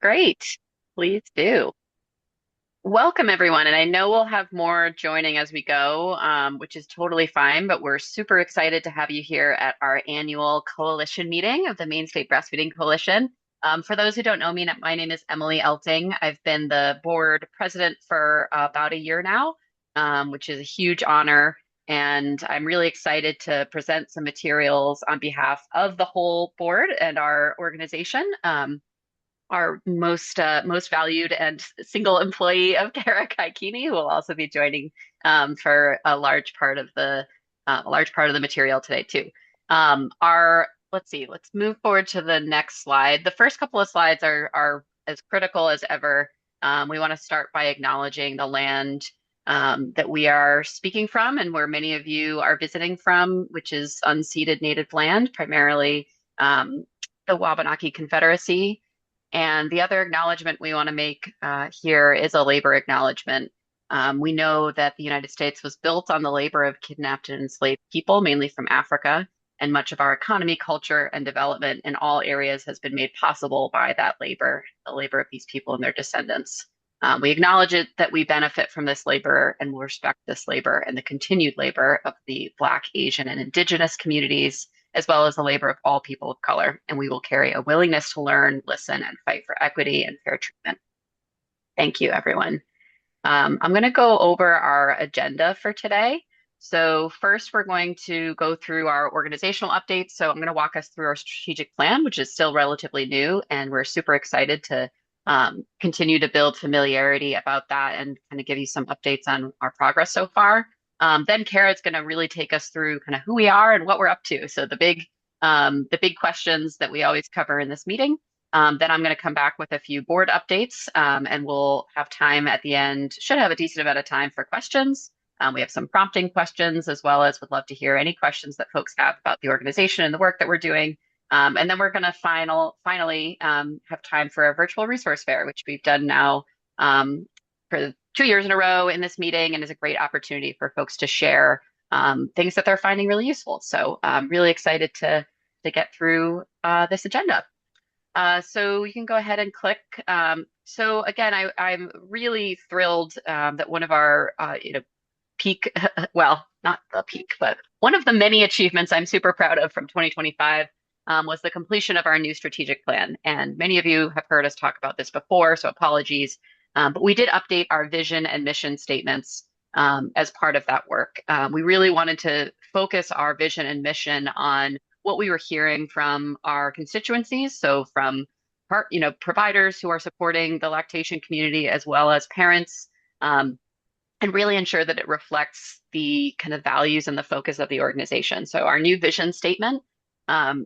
Great. Please do. Welcome, everyone. And I know we'll have more joining as we go, which is totally fine, but we're super excited to have you here at our annual coalition meeting of the Maine State Breastfeeding Coalition. For those who don't know me, my name is Emily Elting. I've been the board president for about a year now, which is a huge honor. And I'm really excited to present some materials on behalf of the whole board and our organization. Our most valued and single employee of Kara Kaikini, who will also be joining for a large part of the material today too. Our Let's see, let's move forward to the next slide. The first couple of slides are as critical as ever. We want to start by acknowledging the land that we are speaking from and where many of you are visiting from, which is unceded native land, primarily the Wabanaki Confederacy. And the other acknowledgement we want to make here is a labor acknowledgement. We know that the United States was built on the labor of kidnapped and enslaved people, mainly from Africa, and much of our economy, culture, and development in all areas has been made possible by that labor, the labor of these people and their descendants. We acknowledge it that we benefit from this labor and will respect this labor and the continued labor of the Black, Asian, and Indigenous communities as well as the labor of all people of color. And we will carry a willingness to learn, listen, and fight for equity and fair treatment. Thank you, everyone. I'm going to go over our agenda for today. So first, we're going to go through our organizational updates. So I'm going to walk us through our strategic plan, which is still relatively new, and we're super excited to continue to build familiarity about that and kind of give you some updates on our progress so far. Then Kara's going to really take us through kind of who we are and what we're up to. So the big questions that we always cover in this meeting. Then I'm going to come back with a few board updates, and we'll have time at the end. Should have a decent amount of time for questions. We have some prompting questions as well as would love to hear any questions that folks have about the organization and the work that we're doing. And then we're going to finally have time for a virtual resource fair, which we've done now for 2 years in a row in this meeting and is a great opportunity for folks to share things that they're finding really useful. So I'm really excited to get through this agenda. So you can go ahead and click. So again, I'm really thrilled that one of our peak, well, not the peak, but one of the many achievements I'm super proud of from 2025 was the completion of our new strategic plan. And many of you have heard us talk about this before, so apologies. But we did update our vision and mission statements as part of that work. We really wanted to focus our vision and mission on what we were hearing from our constituencies. So from providers who are supporting the lactation community as well as parents, and really ensure that it reflects the kind of values and the focus of the organization. So our new vision statement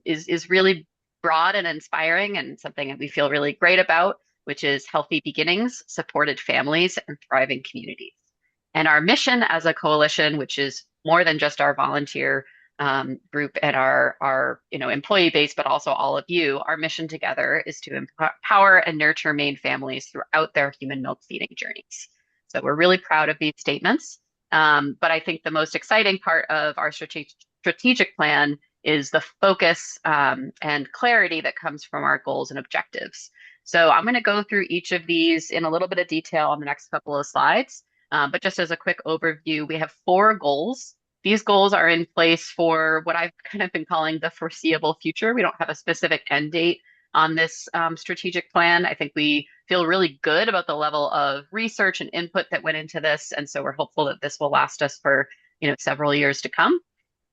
is really broad and inspiring and something that we feel really great about, which is healthy beginnings, supported families, and thriving communities. And our mission as a coalition, which is more than just our volunteer group and our employee base, but also all of you, our mission together is to empower and nurture Maine families throughout their human milk feeding journeys. So we're really proud of these statements. But I think the most exciting part of our strategic plan is the focus and clarity that comes from our goals and objectives. So I'm going to go through each of these in a little bit of detail on the next couple of slides. But just as a quick overview, we have 4 goals. These goals are in place for what I've kind of been calling the foreseeable future. We don't have a specific end date on this strategic plan. I think we feel really good about the level of research and input that went into this. And so we're hopeful that this will last us for several years to come.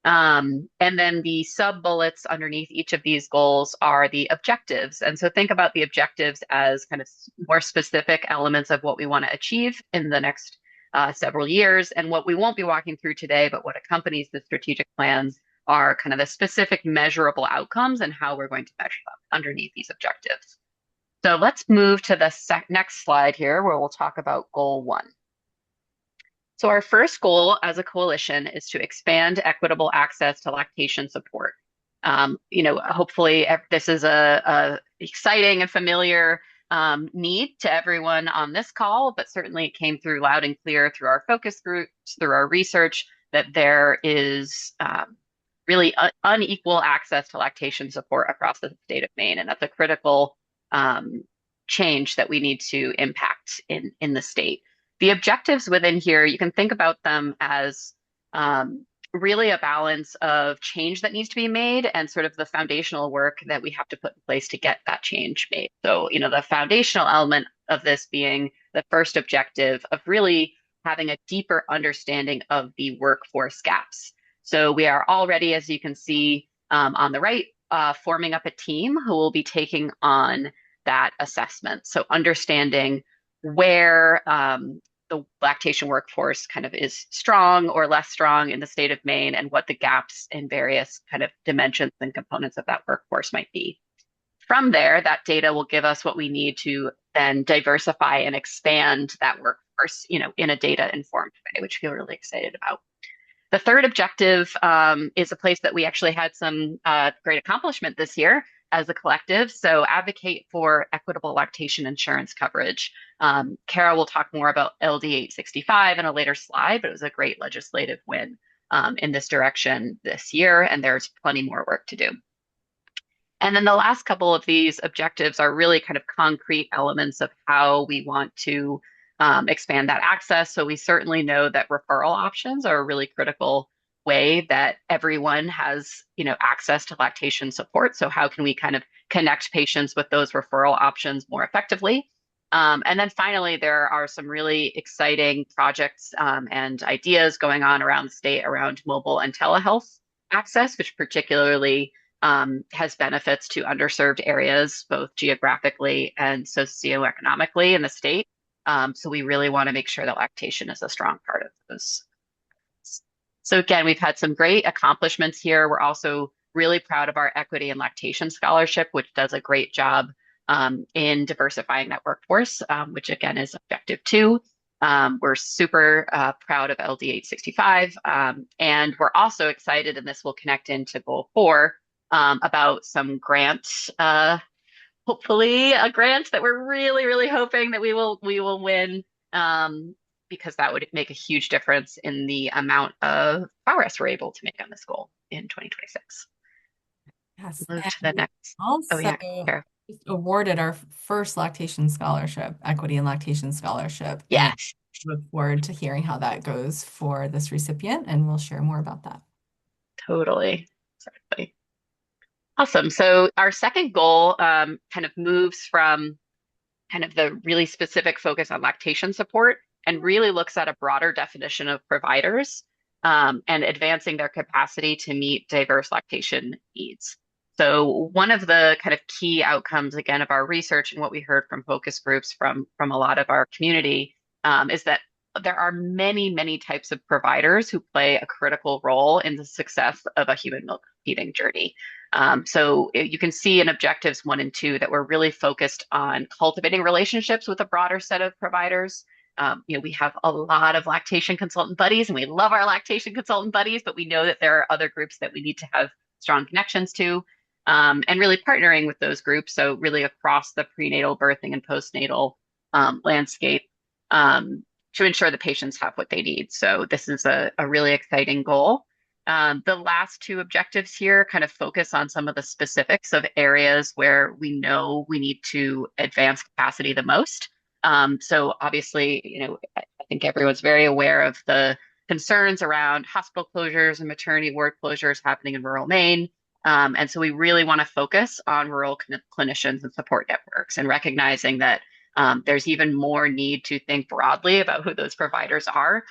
And then the sub bullets underneath each of these goals are the objectives. And so think about the objectives as kind of more specific elements of what we want to achieve in the next several years. And what we won't be walking through today, but what accompanies the strategic plans are kind of the specific measurable outcomes and how we're going to measure them underneath these objectives. So let's move to the next slide here where we'll talk about goal 1. So our first goal as a coalition is to expand equitable access to lactation support. Hopefully this is a exciting and familiar need to everyone on this call, but certainly it came through loud and clear through our focus groups, through our research, that there is really unequal access to lactation support across the state of Maine. And that's a critical change that we need to impact in the state. The objectives within here, you can think about them as um, really a balance of change that needs to be made and sort of the foundational work that we have to put in place to get that change made. So, the foundational element of this being the first objective of really having a deeper understanding of the workforce gaps. So we are already, as you can see on the right, forming up a team who will be taking on that assessment. So understanding where the lactation workforce kind of is strong or less strong in the state of Maine and what the gaps in various kind of dimensions and components of that workforce might be. From there, that data will give us what we need to then diversify and expand that workforce, in a data informed way, which we feel really excited about. The third objective is a place that we actually had some great accomplishment this year as a collective. So advocate for equitable lactation insurance coverage. Kara will talk more about LD 865 in a later slide, but it was a great legislative win in this direction this year, and there's plenty more work to do. And then the last couple of these objectives are really kind of concrete elements of how we want to expand that access. So we certainly know that referral options are a really critical way that everyone has, access to lactation support. So how can we kind of connect patients with those referral options more effectively? And then finally, there are some really exciting projects and ideas going on around the state around mobile and telehealth access, which particularly has benefits to underserved areas, both geographically and socioeconomically in the state. So we really want to make sure that lactation is a strong part of those. So again, we've had some great accomplishments here. We're also really proud of our equity and lactation scholarship, which does a great job in diversifying that workforce, which again is objective 2. We're super proud of LD 865, and we're also excited, and this will connect into goal 4, about some grants, hopefully a grant that we're really, really hoping that we will win, because that would make a huge difference in the amount of progress we're able to make on this goal in 2026. Yes. Move And to the we next. Oh also yeah, Kara. just awarded our first lactation scholarship, equity and lactation scholarship, and Yes, look forward to hearing how that goes for this recipient, and we'll share more about that. totally. Exactly. Awesome. So our second goal kind of moves from kind of the really specific focus on lactation support and really looks at a broader definition of providers and advancing their capacity to meet diverse lactation needs. So one of the kind of key outcomes, again, of our research and what we heard from focus groups from a lot of our community is that there are many, many types of providers who play a critical role in the success of a human milk feeding journey. So you can see in objectives 1 and 2 that we're really focused on cultivating relationships with a broader set of providers. We have a lot of lactation consultant buddies, and we love our lactation consultant buddies, but we know that there are other groups that we need to have strong connections to, and really partnering with those groups. So really across the prenatal, birthing, and postnatal landscape to ensure the patients have what they need. So this is a really exciting goal. The last 2 objectives here kind of focus on some of the specifics of areas where we know we need to advance capacity the most. So obviously, I think everyone's very aware of the concerns around hospital closures and maternity ward closures happening in rural Maine. And so we really want to focus on rural clinicians and support networks and recognizing that there's even more need to think broadly about who those providers are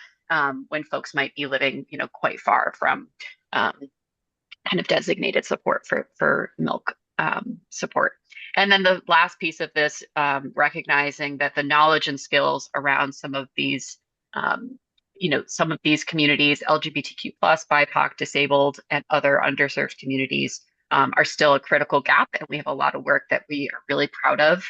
when folks might be living, quite far from kind of designated support for milk support. And then the last piece of this, recognizing that the knowledge and skills around some of these, some of these communities, LGBTQ plus, BIPOC, disabled, and other underserved communities are still a critical gap, and we have a lot of work that we are really proud of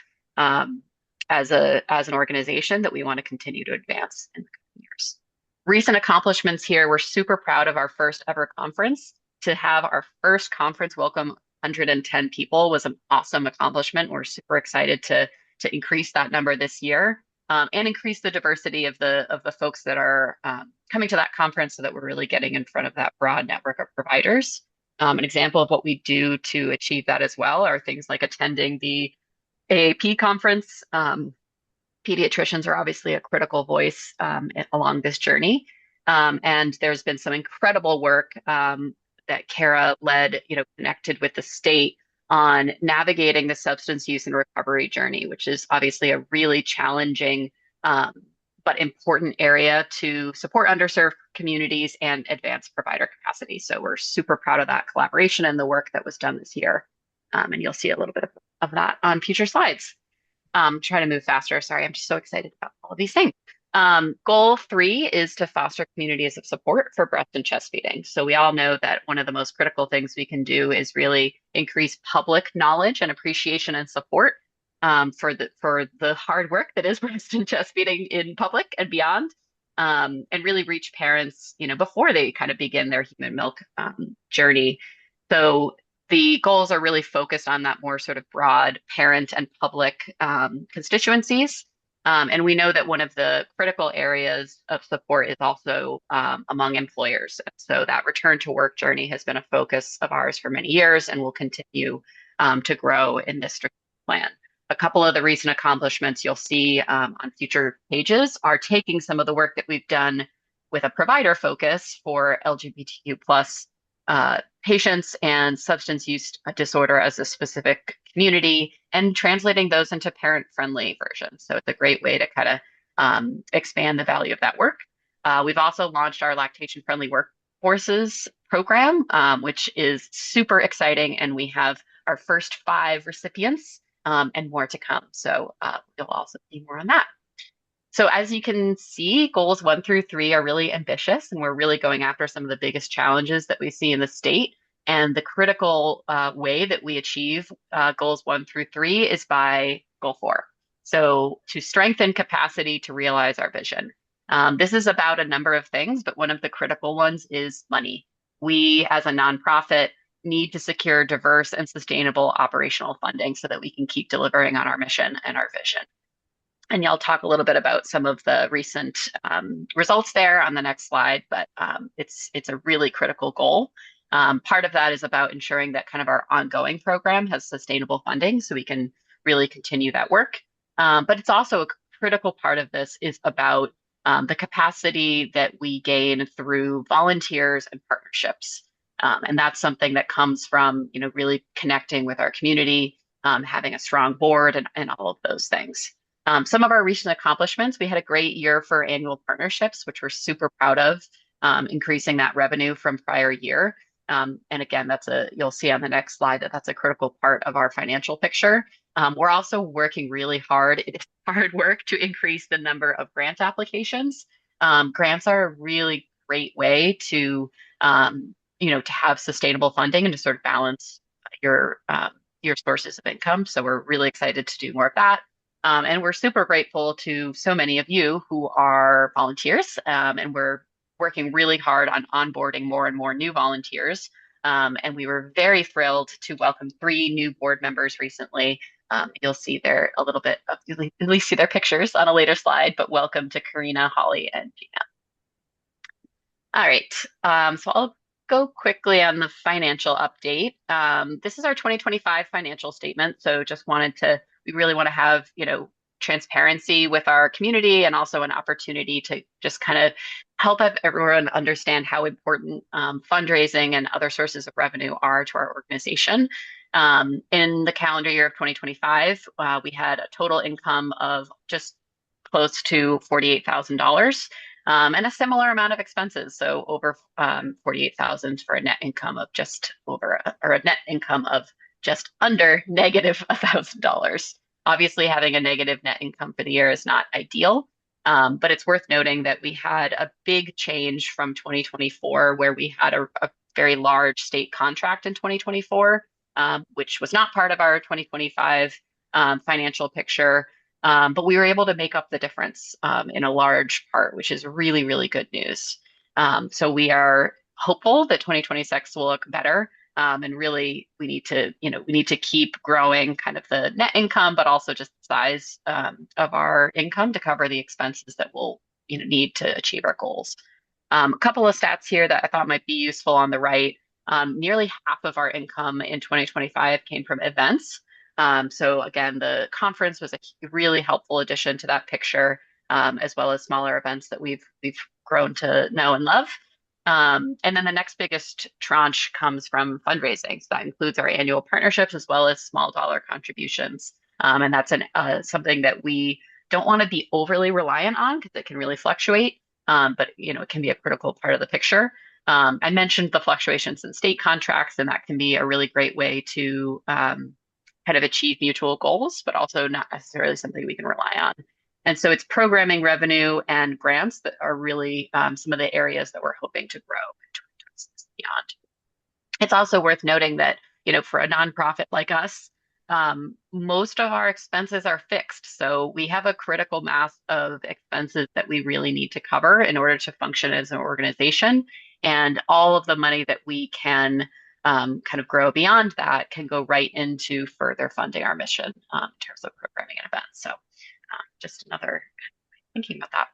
as an organization that we want to continue to advance in the coming years. Recent accomplishments here, we're super proud of our first ever conference. To have our first conference welcome 110 people was an awesome accomplishment. We're super excited to increase that number this year and increase the diversity of the folks that are coming to that conference so that we're really getting in front of that broad network of providers. An example of what we do to achieve that as well are things like attending the AAP conference. Pediatricians are obviously a critical voice along this journey. And there's been some incredible work that Kara led, connected with the state on navigating the substance use and recovery journey, which is obviously a really challenging um, but important area to support underserved communities and advance provider capacity. So we're super proud of that collaboration and the work that was done this year. And you'll see a little bit of that on future slides. Try to move faster. Sorry, I'm just so excited about all of these things. Goal 3 is to foster communities of support for breast and chest feeding. So we all know that one of the most critical things we can do is really increase public knowledge and appreciation and support for the hard work that is breast and chest feeding in public and beyond, and really reach parents, before they kind of begin their human milk journey. So the goals are really focused on that more sort of broad parent and public constituencies. And we know that one of the critical areas of support is also among employers. So that return to work journey has been a focus of ours for many years and will continue to grow in this strategic plan. A couple of the recent accomplishments you'll see on future pages are taking some of the work that we've done with a provider focus for LGBTQ plus patients and substance use disorder as a specific community and translating those into parent-friendly versions. So it's a great way to kind of expand the value of that work. We've also launched our lactation-friendly workforces program, which is super exciting, and we have our first 5 recipients and more to come. So you'll also see more on that. So as you can see, goals 1 through 3 are really ambitious, and we're really going after some of the biggest challenges that we see in the state. And the critical way that we achieve goals 1 through 3 is by goal 4. So to strengthen capacity to realize our vision. This is about a number of things, but one of the critical ones is money. We, as a nonprofit, need to secure diverse and sustainable operational funding so that we can keep delivering on our mission and our vision. And y'all talk a little bit about some of the recent results there on the next slide, but it's a really critical goal. Part of that is about ensuring that kind of our ongoing program has sustainable funding so we can really continue that work. But it's also a critical part of this is about the capacity that we gain through volunteers and partnerships. And that's something that comes from, really connecting with our community, having a strong board and all of those things. Some of our recent accomplishments, we had a great year for annual partnerships, which we're super proud of, increasing that revenue from prior year. And again, you'll see on the next slide that's a critical part of our financial picture. We're also working really hard. It is hard work to increase the number of grant applications. Grants are a really great way to have sustainable funding and to sort of balance your sources of income. So we're really excited to do more of that. And we're super grateful to so many of you who are volunteers, and we're working really hard on onboarding more and more new volunteers. And we were very thrilled to welcome 3 new board members recently. You'll see there a little bit of, you'll at least see their pictures on a later slide, but welcome to Karina, Holly, and Gina. All right, so I'll go quickly on the financial update. This is our 2025 financial statement. So just we really want to have, transparency with our community and also an opportunity to just kind of help everyone understand how important fundraising and other sources of revenue are to our organization. In the calendar year of 2025, we had a total income of just close to $48,000. And a similar amount of expenses, so over 48,000 for a net income of just under negative $1,000. Obviously, having a negative net income for the year is not ideal, but it's worth noting that we had a big change from 2024, where we had a very large state contract in 2024, which was not part of our 2025 financial picture. But we were able to make up the difference in a large part, which is really, really good news. So we are hopeful that 2026 will look better. And really, we need to keep growing kind of the net income, but also just the size of our income to cover the expenses that we'll need to achieve our goals. A couple of stats here that I thought might be useful on the right. Nearly half of our income in 2025 came from events. So again, the conference was a really helpful addition to that picture, as well as smaller events that we've grown to know and love. And then the next biggest tranche comes from fundraising. So that includes our annual partnerships as well as small dollar contributions. And that's something that we don't want to be overly reliant on because it can really fluctuate. But it can be a critical part of the picture. I mentioned the fluctuations in state contracts, and that can be a really great way to kind of achieve mutual goals, but also not necessarily something we can rely on. And so it's programming revenue and grants that are really some of the areas that we're hoping to grow in 2026 and beyond. It's also worth noting that, for a nonprofit like us, most of our expenses are fixed. So we have a critical mass of expenses that we really need to cover in order to function as an organization. And all of the money that we can kind of grow beyond that can go right into further funding our mission in terms of programming and events. So just another thinking about that.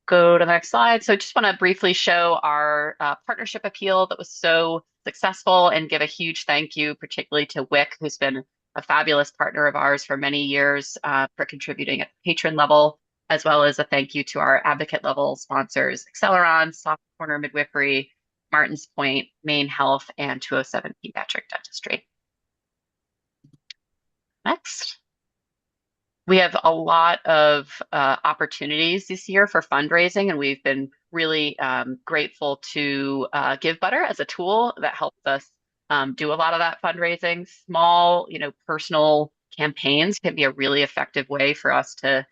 Go to the next slide. So just want to briefly show our partnership appeal that was so successful and give a huge thank you, particularly to WIC, who's been a fabulous partner of ours for many years for contributing at the patron level, as well as a thank you to our advocate level sponsors, Acceleron, Soft Corner Midwifery, Martins Point, Maine Health, and 207 Pediatric Dentistry. Next. We have a lot of opportunities this year for fundraising, and we've been really grateful to Give Butter as a tool that helps us do a lot of that fundraising. Small, personal campaigns can be a really effective way for us to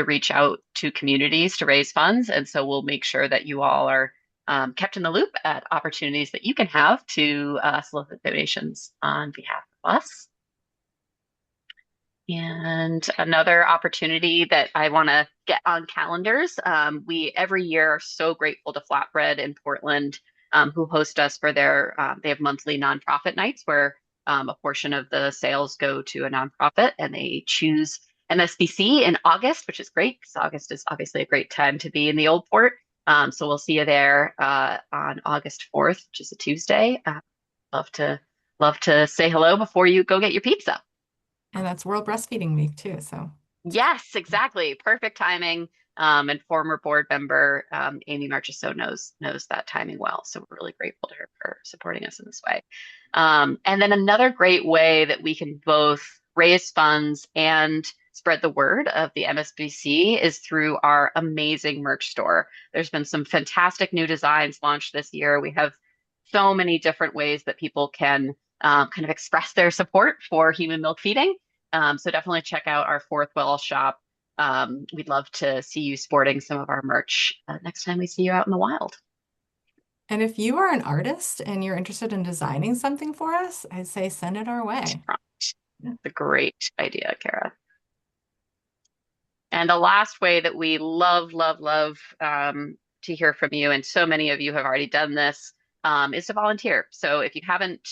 reach out to communities to raise funds. And so we'll make sure that you all are kept in the loop at opportunities that you can have to solicit donations on behalf of us. And another opportunity that I want to get on calendars, we every year are so grateful to Flatbread in Portland, who host us for they have monthly nonprofit nights where a portion of the sales go to a nonprofit, and they choose MSBC in August, which is great because August is obviously a great time to be in the Old Port. So we'll see you there on August 4th, which is a Tuesday. Love to say hello before you go get your pizza. And that's World Breastfeeding Week too. So Yes, exactly. Perfect timing. And former board member Amy Marchessault knows that timing well. So we're really grateful to her for supporting us in this way. And then another great way that we can both raise funds and spread the word of the MSBC is through our amazing merch store. There's been some fantastic new designs launched this year. We have so many different ways that people can kind of express their support for human milk feeding. So definitely check out our Fourth Well shop. We'd love to see you sporting some of our merch next time we see you out in the wild. and if you are an artist and you're interested in designing something for us, I'd say send it our way. That's a great idea, Kara. And the last way that we love, love, love to hear from you, and so many of you have already done this, is to volunteer. So if you haven't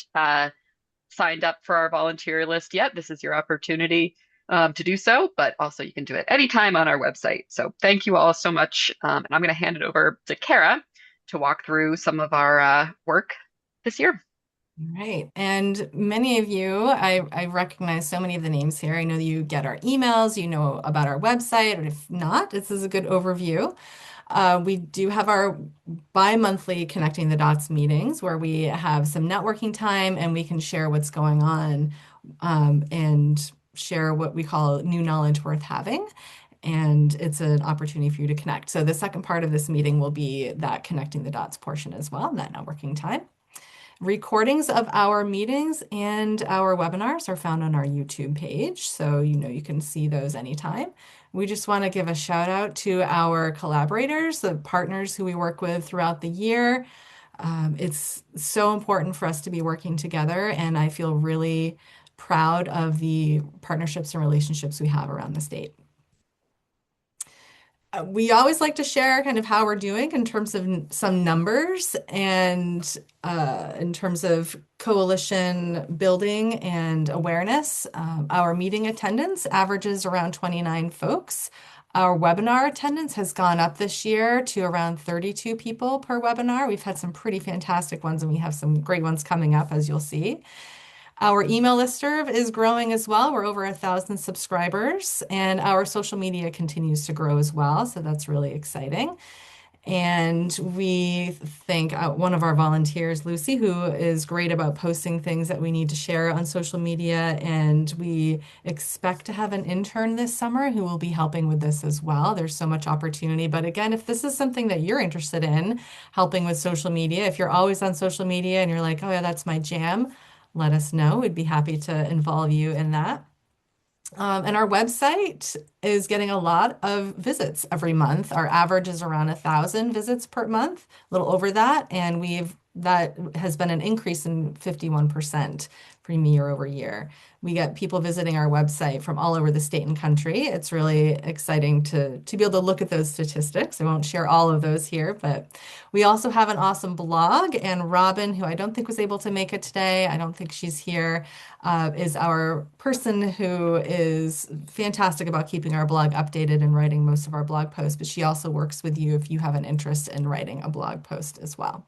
signed up for our volunteer list yet, this is your opportunity to do so, but also you can do it anytime on our website. So thank you all so much. And I'm going to hand it over to Kara to walk through some of our work this year. Right. And many of you, I recognize so many of the names here. I know that you get our emails, you know about our website, and if not, this is a good overview. We do have our bi-monthly Connecting the Dots meetings where we have some networking time and we can share what's going on and share what we call new knowledge worth having. And it's an opportunity for you to connect. So the second part of this meeting will be that Connecting the Dots portion as well, that networking time. Recordings of our meetings and our webinars are found on our YouTube page, so you can see those anytime. We just want to give a shout out to our collaborators, the partners who we work with throughout the year. It's so important for us to be working together, and I feel really proud of the partnerships and relationships we have around the state. We always like to share kind of how we're doing in terms of some numbers and in terms of coalition building and awareness. Our meeting attendance averages around 29 folks. Our webinar attendance has gone up this year to around 32 people per webinar. We've had some pretty fantastic ones, and we have some great ones coming up, as you'll see. Our email listserv is growing as well. We're over 1,000 subscribers, and our social media continues to grow as well. So that's really exciting. And we thank one of our volunteers, Lucy, who is great about posting things that we need to share on social media. And we expect to have an intern this summer who will be helping with this as well. There's so much opportunity. But again, if this is something that you're interested in, helping with social media, if you're always on social media and you're like, oh, yeah, that's my jam, let us know. We'd be happy to involve you in that. And our website is getting a lot of visits every month. Our average is around 1,000 visits per month, a little over that, and that has been an increase in 51% from year over year. We get people visiting our website from all over the state and country. It's really exciting to be able to look at those statistics. I won't share all of those here, but we also have an awesome blog. And Robin, who I don't think was able to make it today, I don't think she's here, is our person who is fantastic about keeping our blog updated and writing most of our blog posts. But she also works with you if you have an interest in writing a blog post as well.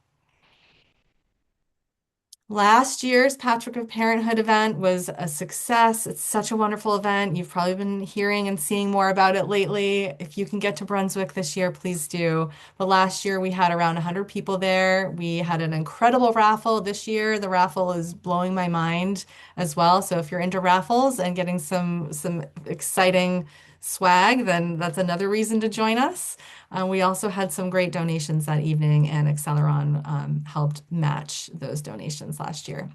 Last year's Patrick of Parenthood event was a success. It's such a wonderful event. You've probably been hearing and seeing more about it lately. If you can get to Brunswick this year, please do. But last year we had around 100 people there. We had an incredible raffle. This year the raffle is blowing my mind as well. So if you're into raffles and getting some exciting swag, then that's another reason to join us. We also had some great donations that evening, and Acceleron helped match those donations last year.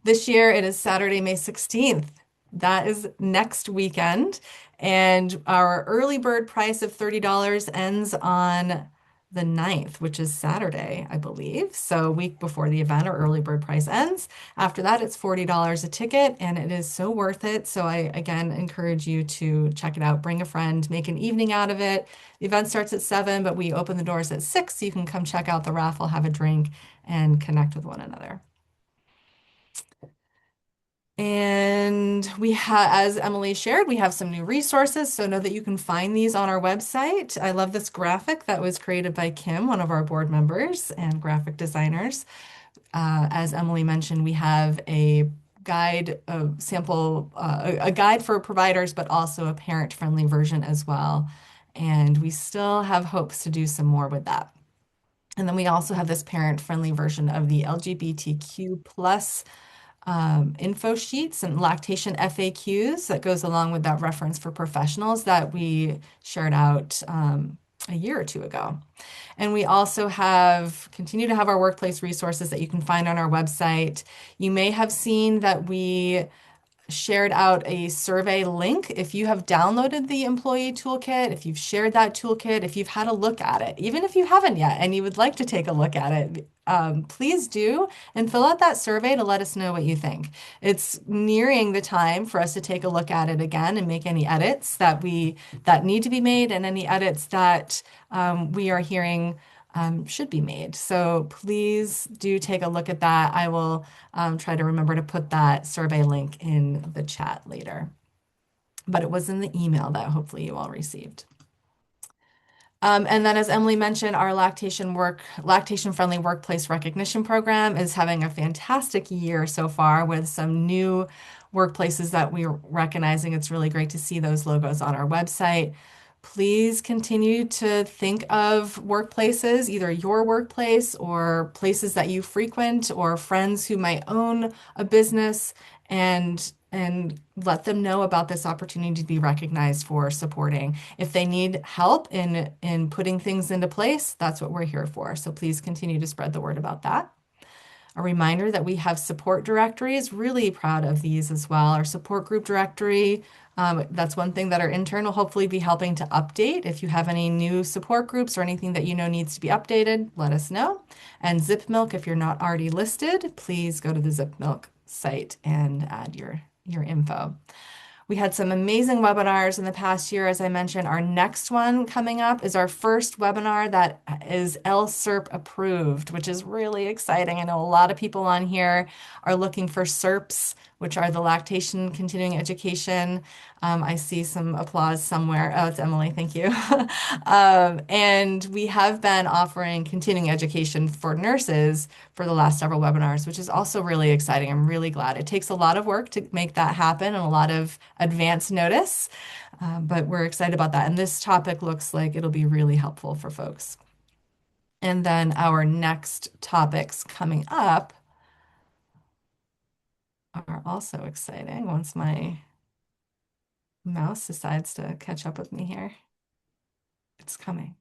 This year it is Saturday, May 16th. That is next weekend. And our early bird price of $30 ends on the 9th, which is Saturday, I believe. So a week before the event, our early bird price ends. After that, it's $40 a ticket, and it is so worth it. So I, again, encourage you to check it out. Bring a friend, make an evening out of it. The event starts at 7, but we open the doors at 6, so you can come check out the raffle, have a drink, and connect with one another. And we have, as Emily shared, we have some new resources. So know that you can find these on our website. I love this graphic that was created by Kim, one of our board members and graphic designers. As Emily mentioned, we have a guide, a guide for providers, but also a parent-friendly version as well. And we still have hopes to do some more with that. And then we also have this parent-friendly version of the LGBTQ plus info sheets and lactation FAQs that goes along with that reference for professionals that we shared out a year or two ago. And we also continue to have our workplace resources that you can find on our website. You may have seen that we shared out a survey link. If you have downloaded the employee toolkit, if you've shared that toolkit, if you've had a look at it, even if you haven't yet and you would like to take a look at it, please do and fill out that survey to let us know what you think. It's nearing the time for us to take a look at it again and make any edits that need to be made and any edits that we are hearing should be made. So please do take a look at that. I will try to remember to put that survey link in the chat later. But it was in the email that hopefully you all received. And then, as Emily mentioned, our lactation-friendly workplace recognition program is having a fantastic year so far with some new workplaces that we're recognizing. It's really great to see those logos on our website. Please continue to think of workplaces, either your workplace or places that you frequent or friends who might own a business, and let them know about this opportunity to be recognized for supporting. If they need help in putting things into place, that's what we're here for. So please continue to spread the word about that. A reminder that we have support directories, really proud of these as well. Our support group directory, that's one thing that our intern will hopefully be helping to update. If you have any new support groups or anything that you know needs to be updated, let us know. And ZipMilk, if you're not already listed, please go to the ZipMilk site and add your info. We had some amazing webinars in the past year. As I mentioned, our next one coming up is our first webinar that is LSERP approved, which is really exciting. I know a lot of people on here are looking for SERPs, which are the lactation continuing education. I see some applause somewhere. Oh, it's Emily. Thank you. And we have been offering continuing education for nurses for the last several webinars, which is also really exciting. I'm really glad. It takes a lot of work to make that happen and a lot of advance notice, but we're excited about that. And this topic looks like it'll be really helpful for folks. And then our next topics coming up are also exciting once my mouse decides to catch up with me here. It's coming.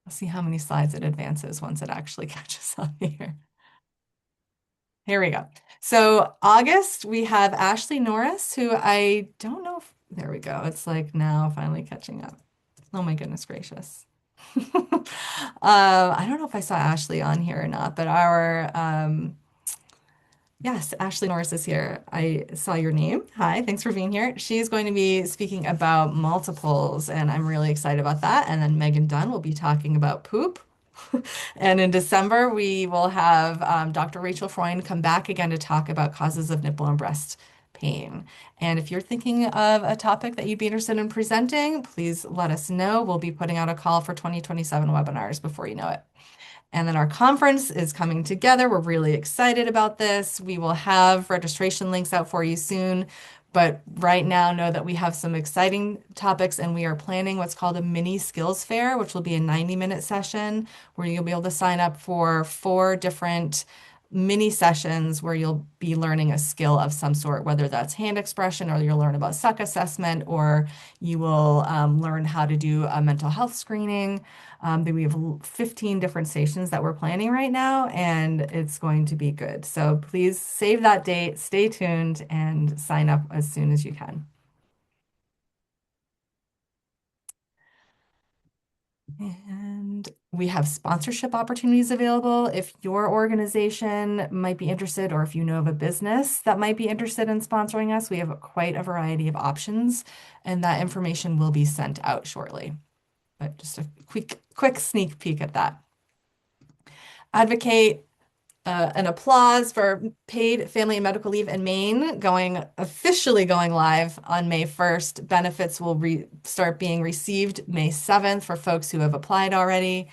I'll see how many slides it advances once it actually catches up here. Here we go. So August, we have Ashley Norris, who I don't know if, there we go. It's like now finally catching up. Oh my goodness gracious. I don't know if I saw Ashley on here or not, but yes, Ashley Norris is here. I saw your name. Hi, thanks for being here. She's going to be speaking about multiples, and I'm really excited about that. And then Megan Dunn will be talking about poop. And in December, we will have Dr. Rachel Freund come back again to talk about causes of nipple and breast pain. And if you're thinking of a topic that you'd be interested in presenting, please let us know. We'll be putting out a call for 2027 webinars before you know it. And then our conference is coming together. We're really excited about this. We will have registration links out for you soon. But right now, know that we have some exciting topics and we are planning what's called a mini skills fair, which will be a 90-minute session where you'll be able to sign up for 4 different mini sessions where you'll be learning a skill of some sort, whether that's hand expression or you'll learn about suck assessment or you will learn how to do a mental health screening. We have 15 different stations that we're planning right now, and it's going to be good. So please save that date, stay tuned, and sign up as soon as you can. And we have sponsorship opportunities available if your organization might be interested, or if you know of a business that might be interested in sponsoring us. We have quite a variety of options, and that information will be sent out shortly. But just a quick sneak peek at that. Advocate an applause for paid family and medical leave in Maine officially going live on May 1st. Benefits will start being received May 7th for folks who have applied already.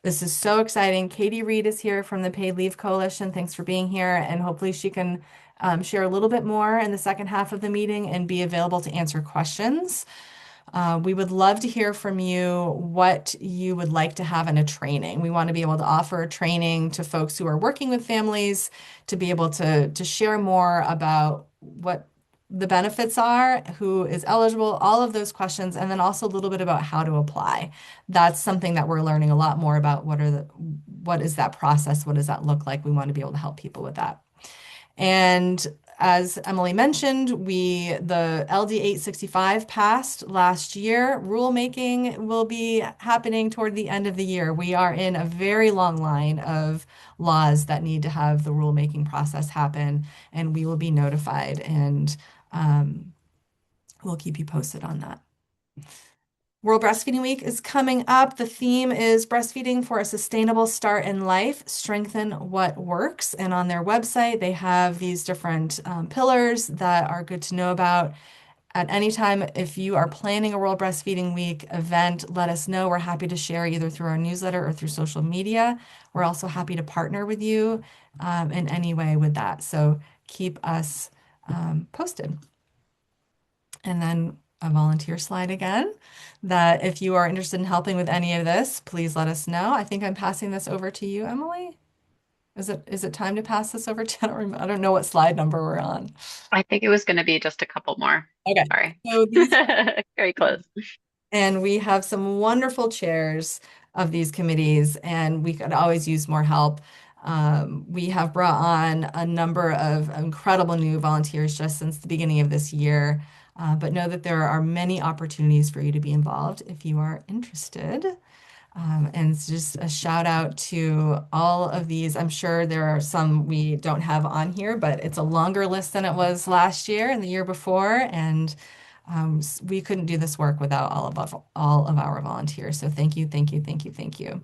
This is so exciting. Katie Reed is here from the Paid Leave Coalition. Thanks for being here. And hopefully she can share a little bit more in the second half of the meeting and be available to answer questions. We would love to hear from you what you would like to have in a training. We want to be able to offer training to folks who are working with families to be able to share more about what the benefits are, who is eligible, all of those questions, and then also a little bit about how to apply. That's something that we're learning a lot more about. What is that process? What does that look like? We want to be able to help people with that. And as Emily mentioned, the LD 865 passed last year. Rulemaking will be happening toward the end of the year. We are in a very long line of laws that need to have the rulemaking process happen, and we will be notified, and we'll keep you posted on that. World Breastfeeding Week is coming up. The theme is breastfeeding for a sustainable start in life, strengthen what works. And on their website, they have these different pillars that are good to know about. At any time, if you are planning a World Breastfeeding Week event, let us know. We're happy to share either through our newsletter or through social media. We're also happy to partner with you in any way with that. So keep us posted. And then a volunteer slide again, that if you are interested in helping with any of this, please let us know. I think I'm passing this over to you, Emily. Is it time to pass this over to? I don't know what slide number we're on. I think it was going to be just a couple more. Okay. Sorry. So these Very close. And we have some wonderful chairs of these committees, and we could always use more help. We have brought on a number of incredible new volunteers just since the beginning of this year, but know that there are many opportunities for you to be involved if you are interested. And it's just a shout out to all of these. I'm sure there are some we don't have on here, but it's a longer list than it was last year and the year before. And we couldn't do this work without all of our volunteers. So thank you, thank you, thank you, thank you.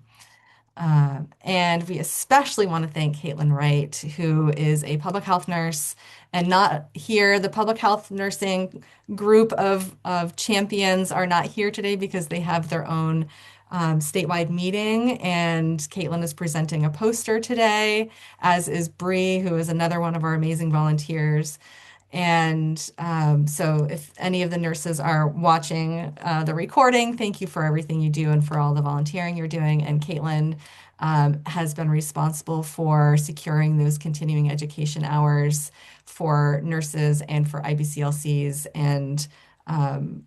And we especially want to thank Caitlin Wright, who is a public health nurse and not here. The public health nursing group of champions are not here today because they have their own statewide meeting. And Caitlin is presenting a poster today, as is Bree, who is another one of our amazing volunteers. And so, if any of the nurses are watching the recording, thank you for everything you do and for all the volunteering you're doing. And Caitlin has been responsible for securing those continuing education hours for nurses and for IBCLCs. And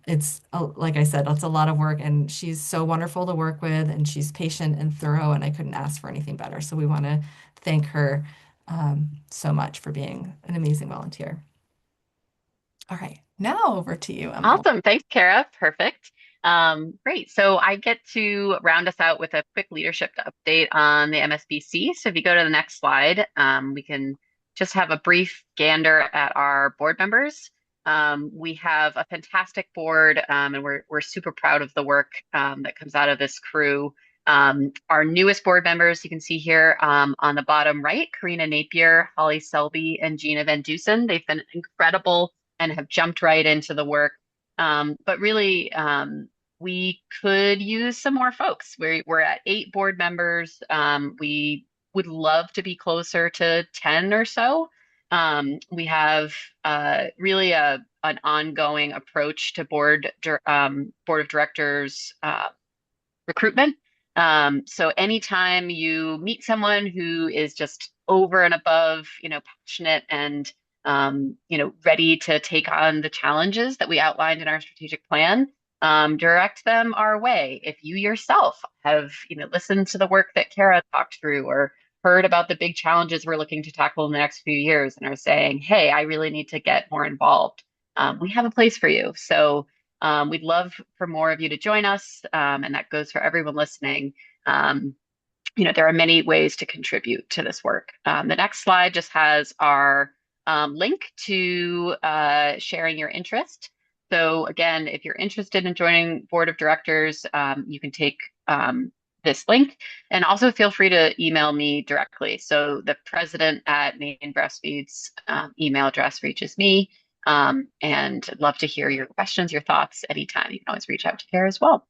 it's, like I said, it's a lot of work, and she's so wonderful to work with, and she's patient and thorough, and I couldn't ask for anything better. So, we want to thank her so much for being an amazing volunteer. All right, now over to you, Emily. Awesome. Thanks, Kara. Perfect. Great. So I get to round us out with a quick leadership update on the MSBC. So if you go to the next slide, we can just have a brief gander at our board members. We have a fantastic board, and we're super proud of the work that comes out of this crew. Our newest board members, you can see here on the bottom right, Karina Napier, Holly Selby, and Gina Van Dusen. They've been incredible and have jumped right into the work. But really, we could use some more folks. We're at 8 board members. We would love to be closer to 10 or so. We have really an ongoing approach to board of directors recruitment. So anytime you meet someone who is just over and above, passionate and ready to take on the challenges that we outlined in our strategic plan, direct them our way. If you yourself have, listened to the work that Kara talked through or heard about the big challenges we're looking to tackle in the next few years and are saying, hey, I really need to get more involved, we have a place for you. So we'd love for more of you to join us, and that goes for everyone listening. There are many ways to contribute to this work. The next slide just has our link to sharing your interest. So again, if you're interested in joining board of directors, you can take this link, and also feel free to email me directly. So the president at Maine Breastfeeds email address reaches me, and I'd love to hear your questions, your thoughts anytime. You can always reach out to Kara as well.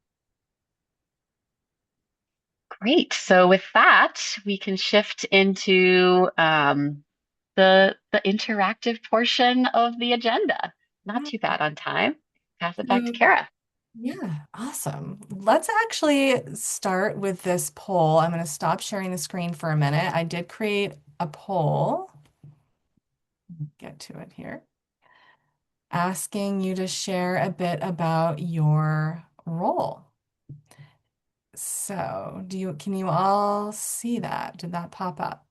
Great. So with that, we can shift into the interactive portion of the agenda. Not too bad on time. Pass it back to So, Kara. yeah, awesome. Let's actually start with this poll. I'm going to stop sharing the screen for a minute. I did create a poll. Get to it here. Asking you to share a bit about your role. So, can you all see that? Did that pop up?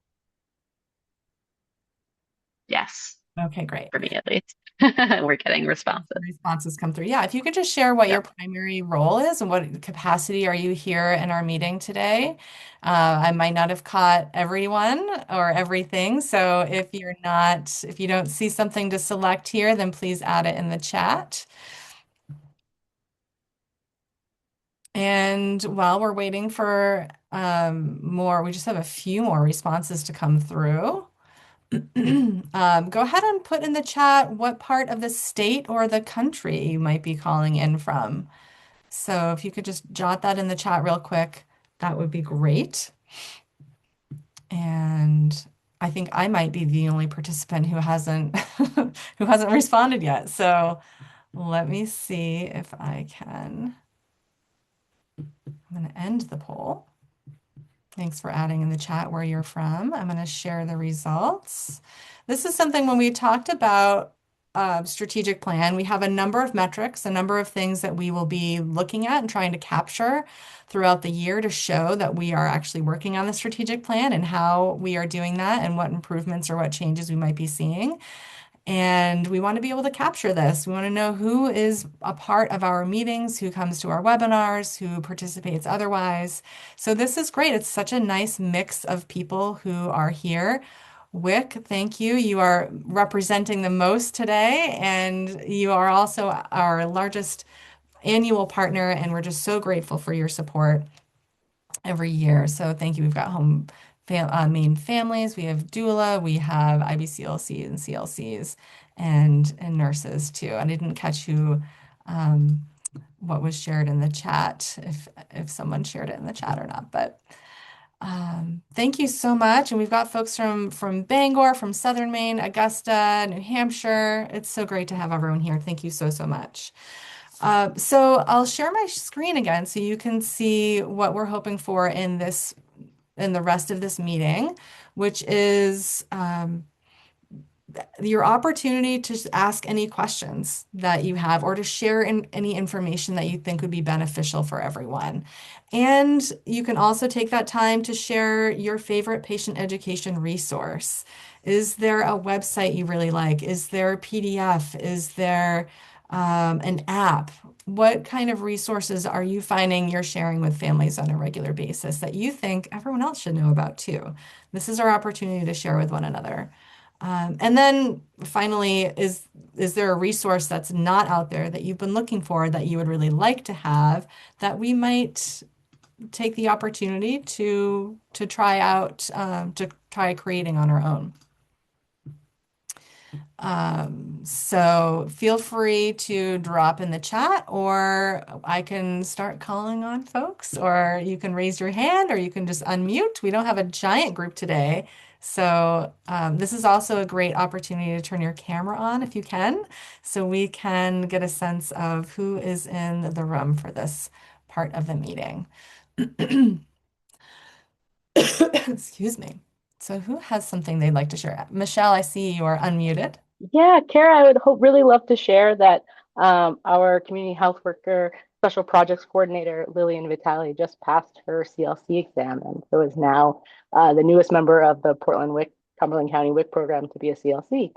Yes, Okay, great. for me at least. We're getting responses. Responses come through. Yeah, if you could just share what your Yep. primary role is and what capacity are you here in our meeting today. I might not have caught everyone or everything. So if you don't see something to select here, then please add it in the chat. And while we're waiting for more, we just have a few more responses to come through. Go ahead and put in the chat what part of the state or the country you might be calling in from. So if you could just jot that in the chat real quick, that would be great. And I think I might be the only participant who hasn't who hasn't responded yet. So let me see if I can. I'm going to end the poll. Thanks for adding in the chat where you're from. I'm going to share the results. This is something when we talked about strategic plan, we have a number of metrics, a number of things that we will be looking at and trying to capture throughout the year to show that we are actually working on the strategic plan and how we are doing that and what improvements or what changes we might be seeing. And we want to be able to capture this. We want to know who is a part of our meetings, who comes to our webinars, who participates otherwise. So this is great. It's such a nice mix of people who are here. Wick, thank you. You are representing the most today, and you are also our largest annual partner, and we're just so grateful for your support every year. So thank you. We've got main families, we have doula, we have IBCLCs and CLCs and nurses too. I didn't catch who um, what was shared in the chat, if someone shared it in the chat or not, but thank you so much. And we've got folks from Bangor, from Southern Maine, Augusta, New Hampshire. It's so great to have everyone here. Thank you so, so much. So I'll share my screen again so you can see what we're hoping for in the rest of this meeting, which is your opportunity to ask any questions that you have or to share any information that you think would be beneficial for everyone. And you can also take that time to share your favorite patient education resource. Is there a website you really like? Is there a PDF? Is there an app? What kind of resources are you finding you're sharing with families on a regular basis that you think everyone else should know about too? This is our opportunity to share with one another. And then finally, is there a resource that's not out there that you've been looking for that you would really like to have that we might take the opportunity to try out to try creating on our own? So feel free to drop in the chat, or I can start calling on folks, or you can raise your hand, or you can just unmute. We don't have a giant group today. So this is also a great opportunity to turn your camera on if you can, so we can get a sense of who is in the room for this part of the meeting. Excuse me. So who has something they'd like to share? Michelle, I see you are unmuted. Yeah, Kara, I would really love to share that our community health worker special projects coordinator, Lillian Vitale, just passed her CLC exam and so is now the newest member of the Portland WIC, Cumberland County WIC program to be a CLC.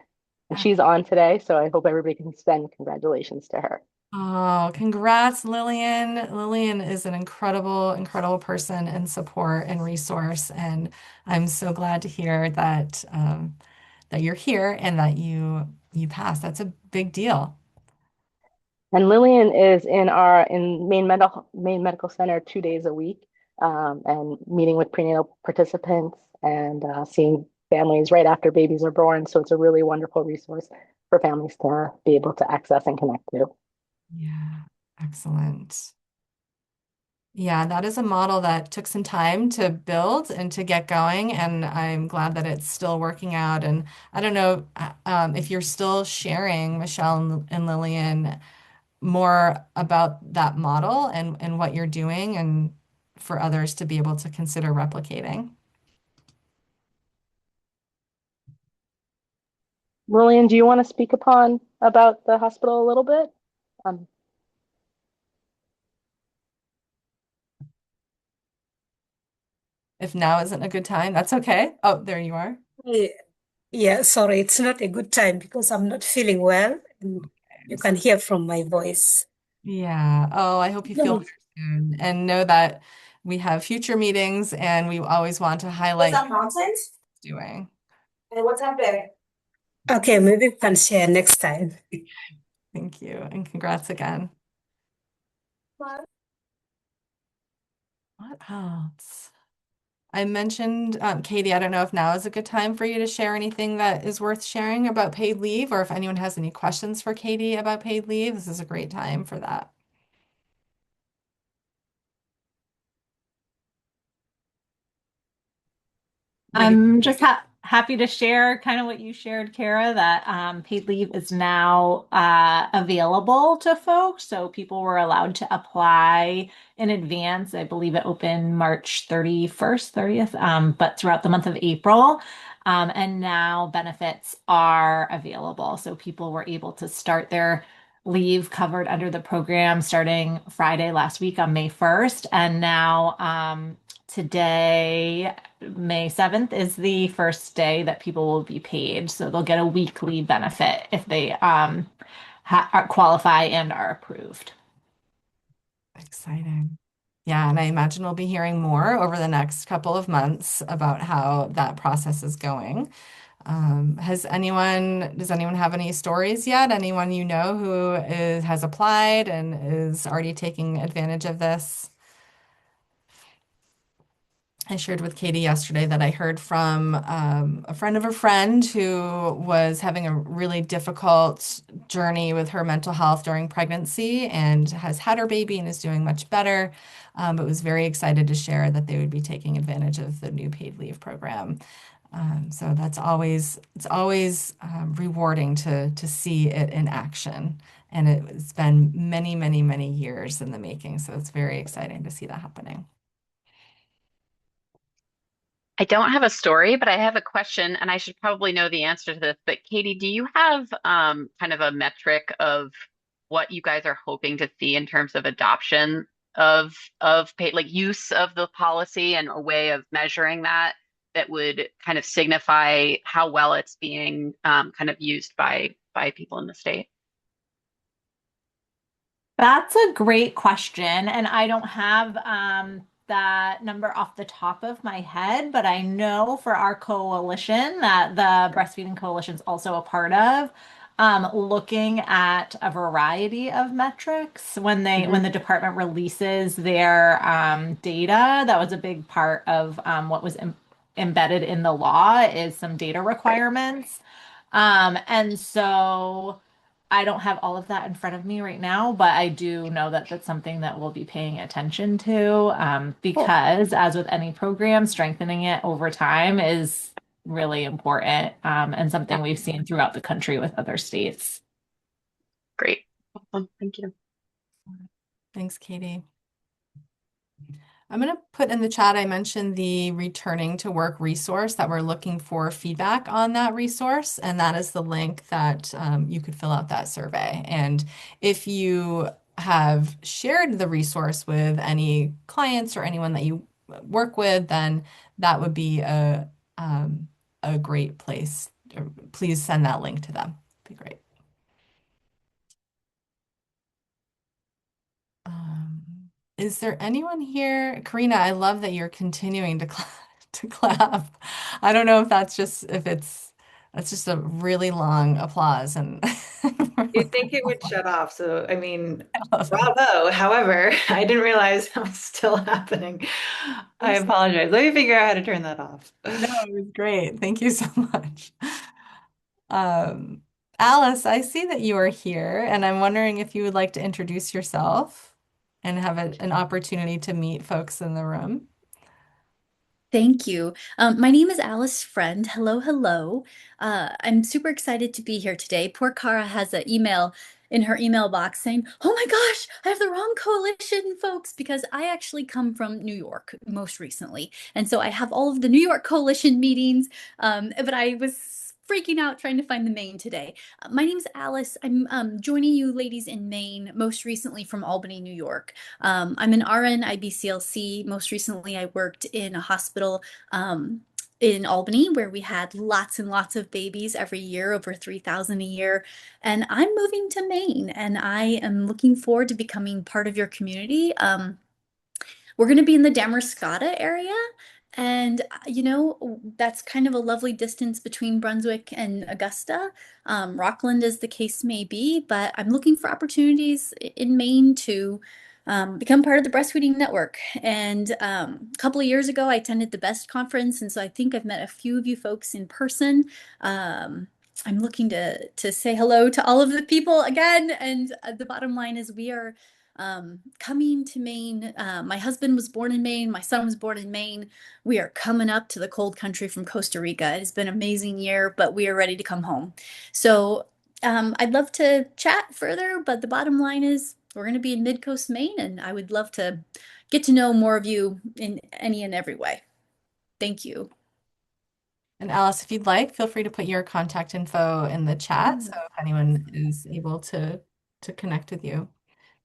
And she's on today, so I hope everybody can send congratulations to her. Oh, congrats, Lillian. Lillian is an incredible, incredible person and support and resource. And I'm so glad to hear that that you're here and that you passed. That's a big deal. And Lillian is in our Maine Medical Center 2 days a week, and meeting with prenatal participants and seeing families right after babies are born. So it's a really wonderful resource for families to be able to access and connect to. Yeah, excellent. Yeah, that is a model that took some time to build and to get going, and I'm glad that it's still working out. And I don't know if you're still sharing, Michelle and Lillian, more about that model and what you're doing, and for others to be able to consider replicating. Lillian, do you want to speak upon about the hospital a little bit? Um, If now isn't a good time, that's okay. Oh, there you are. Yeah, yeah, sorry, it's not a good time because I'm not feeling well, and you can hear from my voice. Yeah. Oh, I hope you feel better soon. And know that we have future meetings and we always want to What's highlight that nonsense? doing. Hey, what's happening? Okay, maybe we can share next time. Thank you. And congrats again. What? What else? I mentioned, Katie, I don't know if now is a good time for you to share anything that is worth sharing about paid leave, or if anyone has any questions for Katie about paid leave. This is a great time for that. I'm just happy to share kind of what you shared, Kara, that paid leave is now available to folks. So people were allowed to apply in advance. I believe it opened March 31st, 30th, but throughout the month of April. And now benefits are available. So people were able to start their leave covered under the program starting Friday last week on May 1st. And now today, May 7th, is the first day that people will be paid. So they'll get a weekly benefit if they qualify and are approved. Exciting. Yeah, and I imagine we'll be hearing more over the next couple of months about how that process is going. Does anyone have any stories yet? Anyone you know who has applied and is already taking advantage of this? I shared with Katie yesterday that I heard from a friend of a friend who was having a really difficult journey with her mental health during pregnancy and has had her baby and is doing much better, but was very excited to share that they would be taking advantage of the new paid leave program. So it's always rewarding to see it in action. And it's been many, many, many years in the making. So it's very exciting to see that happening. I don't have a story, but I have a question, and I should probably know the answer to this. But Katie, do you have kind of a metric of what you guys are hoping to see in terms of adoption of paid, like use of the policy and a way of measuring that that would kind of signify how well it's being kind of used by people in the state? That's a great question. And I don't have that number off the top of my head, but I know for our coalition that the Breastfeeding Coalition is also a part of, looking at a variety of metrics when Hmm. the department releases their data. That was a big part of what was embedded in the law is some data Great. requirements. And so I don't have all of that in front of me right now, but I do know that that's something that we'll be paying attention to, Cool. because as with any program, strengthening it over time is really important, and Yeah, something we've seen throughout the country with other states. great. Awesome. Thank you. Thanks, Katie. I'm going to put in the chat, I mentioned the returning to work resource that we're looking for feedback on that resource. And that is the link that you could fill out that survey. And if you have shared the resource with any clients or anyone that you work with, then that would be a great place. Please send that link to them. It'd be great. Um, is there anyone here? Karina, I love that you're continuing to to clap. I don't know if that's just a really long applause and You'd think it would shut off. So, I mean, awesome. bravo. However, I didn't realize that was still happening. I apologize. Let me figure out how to turn that off. No, it was great. Thank you so much. Um, Alice, I see that you are here, and I'm wondering if you would like to introduce yourself and have an opportunity to meet folks in the room. Thank you. My name is Alice Friend. Hello, hello. I'm super excited to be here today. Poor Cara has an email in her email box saying, "Oh my gosh, I have the wrong coalition, folks," because I actually come from New York most recently. And so I have all of the New York coalition meetings, but I was freaking out trying to find the Maine today. My name's Alice. I'm joining you ladies in Maine, most recently from Albany, New York. I'm an RN IBCLC. Most recently, I worked in a hospital in Albany where we had lots and lots of babies every year, over 3,000 a year. And I'm moving to Maine and I am looking forward to becoming part of your community. We're going to be in the Damascotta area. And, that's kind of a lovely distance between Brunswick and Augusta. Rockland, as the case may be, but I'm looking for opportunities in Maine to become part of the breastfeeding network. And a couple of years ago, I attended the BEST conference. And so I think I've met a few of you folks in person. I'm looking to say hello to all of the people again. And the bottom line is we are coming to Maine. My husband was born in Maine. My son was born in Maine. We are coming up to the cold country from Costa Rica. It has been an amazing year, but we are ready to come home. So I'd love to chat further, but the bottom line is we're going to be in Mid-Coast Maine, and I would love to get to know more of you in any and every way. Thank you. And Alice, if you'd like, feel free to put your contact info in the chat. So if anyone is able to connect with you,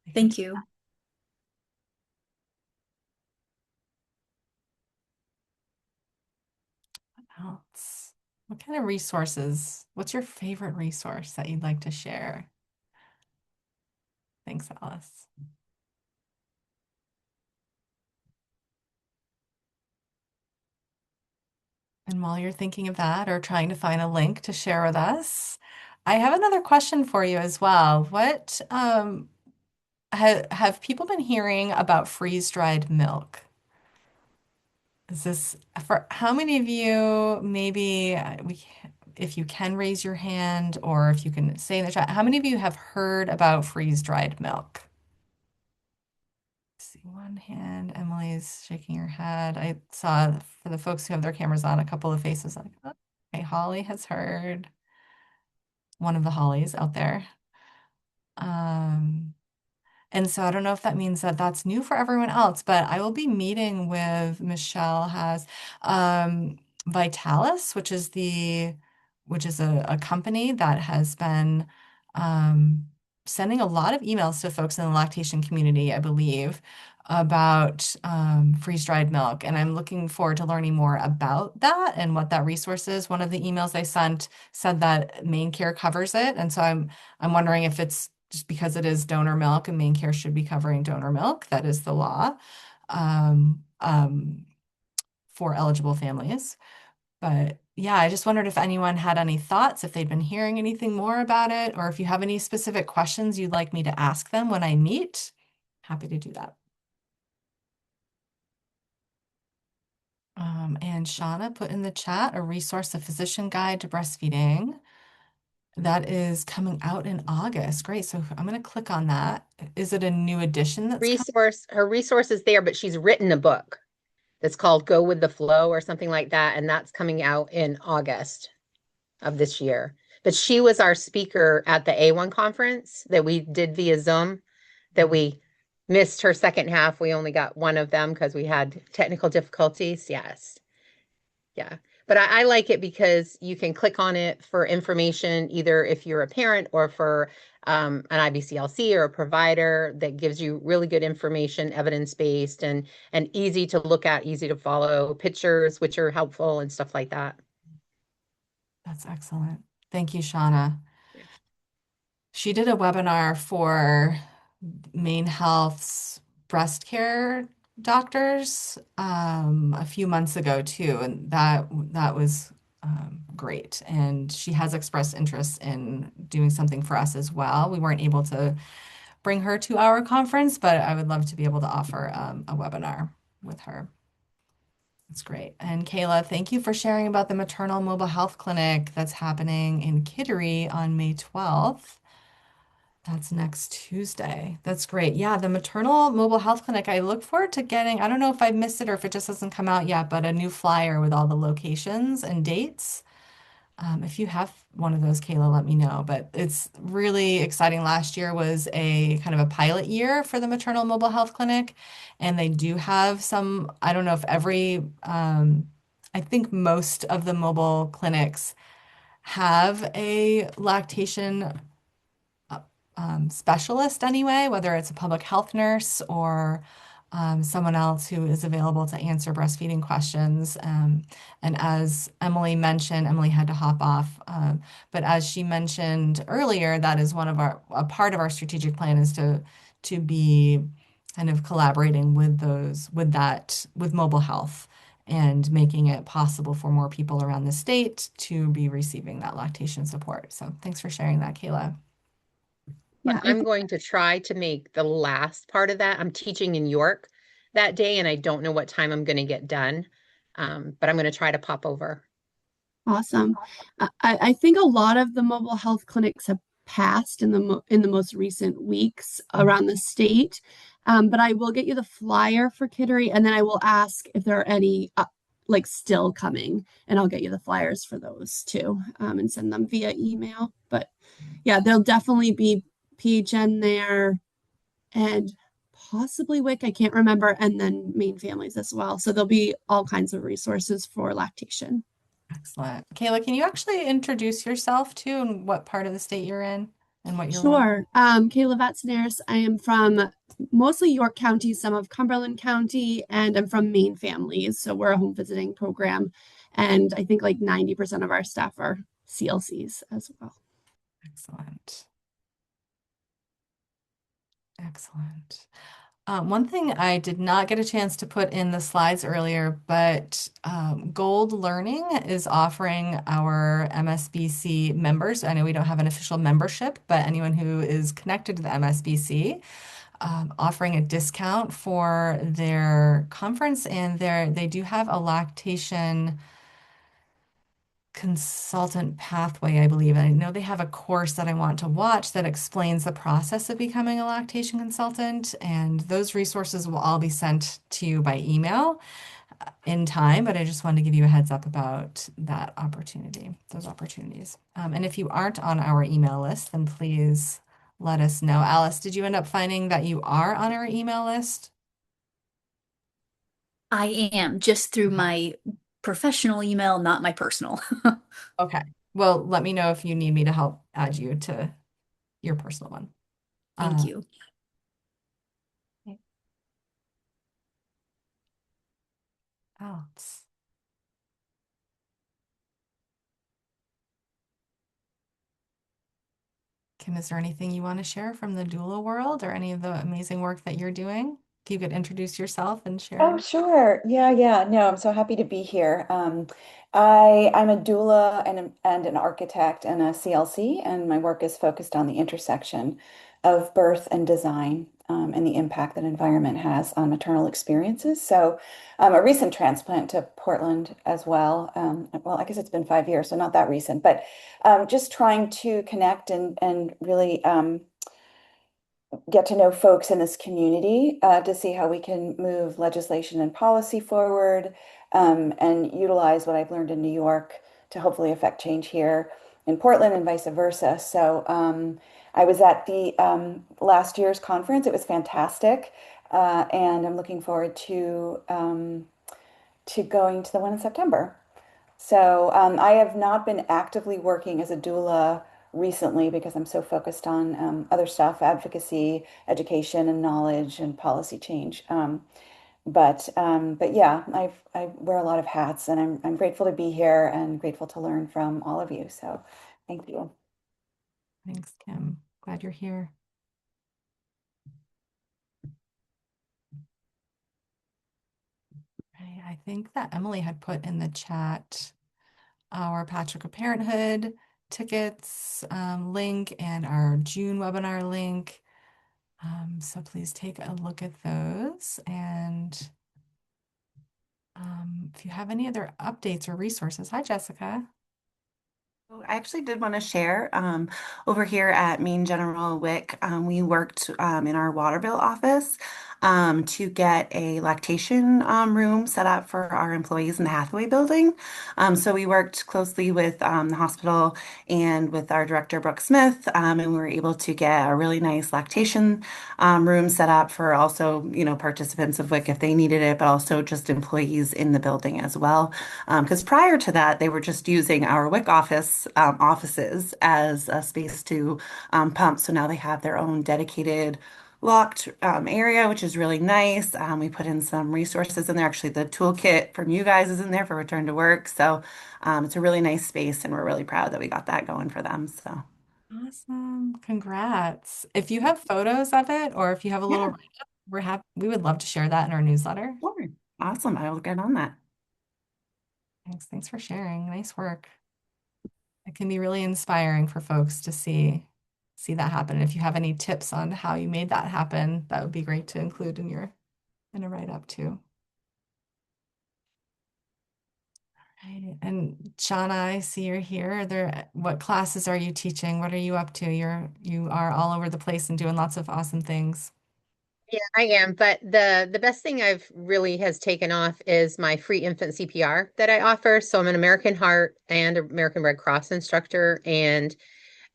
they can Thank do you. else? What kind of resources? What's your favorite resource that you'd like to share? Thanks, Alice. And while you're thinking of that or trying to find a link to share with us, I have another question for you as well. What have people been hearing about freeze-dried milk? Is this for how many of you, maybe if you can raise your hand or if you can say in the chat, how many of you have heard about freeze-dried milk? See one hand. Emily's shaking her head. I saw for the folks who have their cameras on, a couple of faces like, oh, okay, Holly has heard. One of the Hollies out there. Um, And so I don't know if that means that that's new for everyone else, but I will be meeting with Michelle has Vitalis, which is a company that has been um, sending a lot of emails to folks in the lactation community, I believe, about freeze-dried milk. And I'm looking forward to learning more about that and what that resource is. One of the emails I sent said that Main Care covers it. And so I'm wondering if it's just because it is donor milk and Main Care should be covering donor milk. That is the law um, um, for eligible families. But yeah, I just wondered if anyone had any thoughts, if they'd been hearing anything more about it, or if you have any specific questions you'd like me to ask them when I meet. Happy to do that. And Shauna put in the chat a resource, a physician guide to breastfeeding. That is coming out in August. Great. So I'm going to click on that. Is it a new edition that's coming? Her resource is there, but she's written a book that's called Go with the Flow or something like that. And that's coming out in August of this year. But she was our speaker at the A1 conference that we did via Zoom, that we missed her second half. We only got one of them because we had technical difficulties. Yes. Yeah. But I like it because you can click on it for information, either if you're a parent or for an IBCLC or a provider, that gives you really good information, evidence-based and easy to look at, easy to follow, pictures, which are helpful and stuff like that. That's excellent. Thank you, Shauna. Yeah. She did a webinar for Maine Health's breast care doctors a few months ago too, and that was great. And she has expressed interest in doing something for us as well. We weren't able to bring her to our conference, but I would love to be able to offer a webinar with her. That's great. And Kayla, thank you for sharing about the maternal mobile health clinic that's happening in Kittery on May 12th. That's next Tuesday. That's great. Yeah, the maternal mobile health clinic. I look forward to getting, I don't know if I missed it or if it just hasn't come out yet, but a new flyer with all the locations and dates. If you have one of those, Kayla, let me know. But it's really exciting. Last year was a kind of a pilot year for the maternal mobile health clinic. And they do have some, I don't know if I think most of the mobile clinics have a lactation specialist anyway, whether it's a public health nurse or someone else who is available to answer breastfeeding questions. And as Emily mentioned, Emily had to hop off, but as she mentioned earlier, that is a part of our strategic plan is to be kind of collaborating with with mobile health and making it possible for more people around the state to be receiving that lactation support. So thanks for sharing that, Kayla. Yeah, I'm going to try to make the last part of that. I'm teaching in York that day, and I don't know what time I'm going to get done, but I'm going to try to pop over. Awesome. I think a lot of the mobile health clinics have passed in the most recent weeks around the state, but I will get you the flyer for Kittery, and then I will ask if there are any like still coming, and I'll get you the flyers for those too, and send them via email. But yeah, there'll definitely be PHN there and possibly WIC, I can't remember, and then Maine Families as well. So there'll be all kinds of resources for lactation. Excellent. Kayla, can you actually introduce yourself too and what part of the state you're in and what your Sure. Kayla Vatsaneris. I am from mostly York County, some of Cumberland County, and I'm from Maine Families. So we're a home visiting program. And I think like 90% of our staff are CLCs as well. Excellent. Excellent. One thing I did not get a chance to put in the slides earlier, but Gold Learning is offering our MSBC members. I know we don't have an official membership, but anyone who is connected to the MSBC, offering a discount for their conference, and they do have a lactation consultant pathway, I believe. I know they have a course that I want to watch that explains the process of becoming a lactation consultant, and those resources will all be sent to you by email in time, but I just wanted to give you a heads up about that opportunity, those opportunities. And if you aren't on our email list, then please let us know. Alice, did you end up finding that you are on our email list? I am just through my professional email, not my personal. Okay. Well, let me know if you need me to help add you to your personal one. Thank you. Else. Kim, is there anything you want to share from the doula world or any of the amazing work that you're doing? If you could introduce yourself and Oh, share. sure. Yeah. No, I'm so happy to be here. I'm a doula and an architect and a CLC, and my work is focused on the intersection of birth and design, and the impact that environment has on maternal experiences. So, a recent transplant to Portland as well. Well, I guess it's been 5 years, so not that recent, but just trying to connect and really get to know folks in this community to see how we can move legislation and policy forward, and utilize what I've learned in New York to hopefully affect change here in Portland and vice versa. So I was at the last year's conference. It was fantastic, and I'm looking forward to going to the one in September. So I have not been actively working as a doula recently because I'm so focused on other stuff, advocacy, education, and knowledge and policy change. But yeah, I wear a lot of hats, and I'm grateful to be here and grateful to learn from all of you. So thank you. Thanks, Kim. Glad you're here. Okay, I think that Emily had put in the chat our Patrick of Parenthood tickets link and our June webinar link. So please take a look at those. And if you have any other updates or resources, hi, Jessica. I actually did want to share over here at Maine General WIC, we worked in our Waterville office to get a lactation room set up for our employees in the Hathaway building. So we worked closely with the hospital and with our director, Brooke Smith, and we were able to get a really nice lactation room set up for also, participants of WIC if they needed it, but also just employees in the building as well. Because prior to that, they were just using our WIC offices as a space to pump. So now they have their own dedicated locked area, which is really nice. We put in some resources in there. Actually, the toolkit from you guys is in there for return to work. So it's a really nice space, and we're really proud that we got that going for them. So Awesome. Congrats. If you have photos of it or if you have a little yeah, write-up, we would love to share that in our newsletter. sure. Awesome. I will get on that. Thanks for sharing. Nice work. It can be really inspiring for folks to see that happen. And if you have any tips on how you made that happen, that would be great to include in a write-up too. Right. And Shauna, I see you're here. What classes are you teaching? What are you up to? You are all over the place and doing lots of awesome things. Yeah, I am. But the best thing I've really has taken off is my free infant CPR that I offer. So I'm an American Heart and American Red Cross instructor. And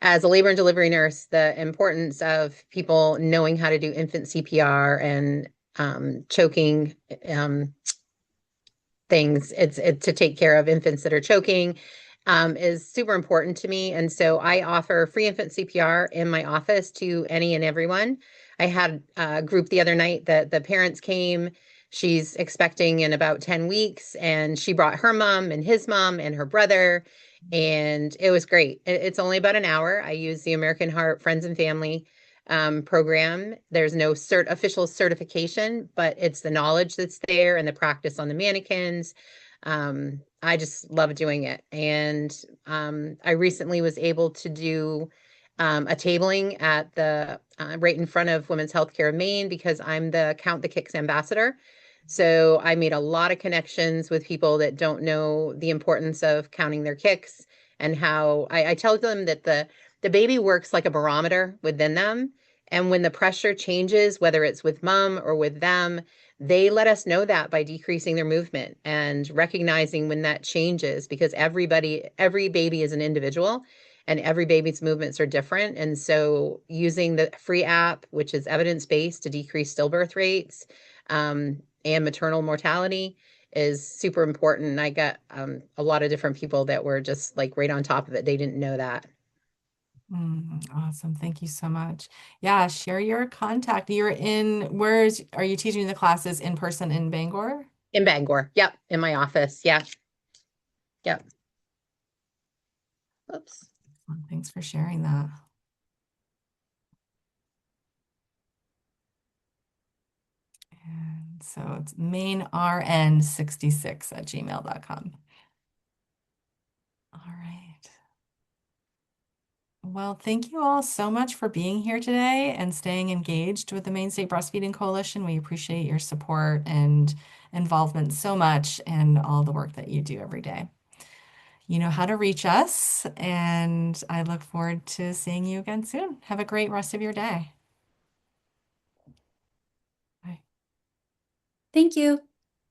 as a labor and delivery nurse, the importance of people knowing how to do infant CPR and choking things, it's to take care of infants that are choking, is super important to me. And so I offer free infant CPR in my office to any and everyone. I had a group the other night that the parents came. She's expecting in about 10 weeks, and she brought her mom and his mom and her brother, and it was great. It's only about an hour. I use the American Heart Friends and Family program. There's no official certification, but it's the knowledge that's there and the practice on the mannequins. I just love doing it. And I recently was able to do a tabling at the right in front of Women's Healthcare of Maine because I'm the Count the Kicks ambassador. So I made a lot of connections with people that don't know the importance of counting their kicks and how I tell them that the baby works like a barometer within them. And when the pressure changes, whether it's with mom or with them, they let us know that by decreasing their movement and recognizing when that changes because every baby is an individual and every baby's movements are different. And so using the free app, which is evidence-based to decrease stillbirth rates and maternal mortality is super important. And I got a lot of different people that were just like right on top of it. They didn't know that. Awesome. Thank you so much. Yeah, share your contact. Are you teaching the classes in person in Bangor? In Bangor. Yep. In my office. Yeah. Yep. Oops. Thanks for sharing that. And so it's mainrn66@gmail.com. All right. Well, thank you all so much for being here today and staying engaged with the Maine State Breastfeeding Coalition. We appreciate your support and involvement so much and all the work that you do every day. You know how to reach us, and I look forward to seeing you again soon. Have a great rest of your day. Bye. Thank you.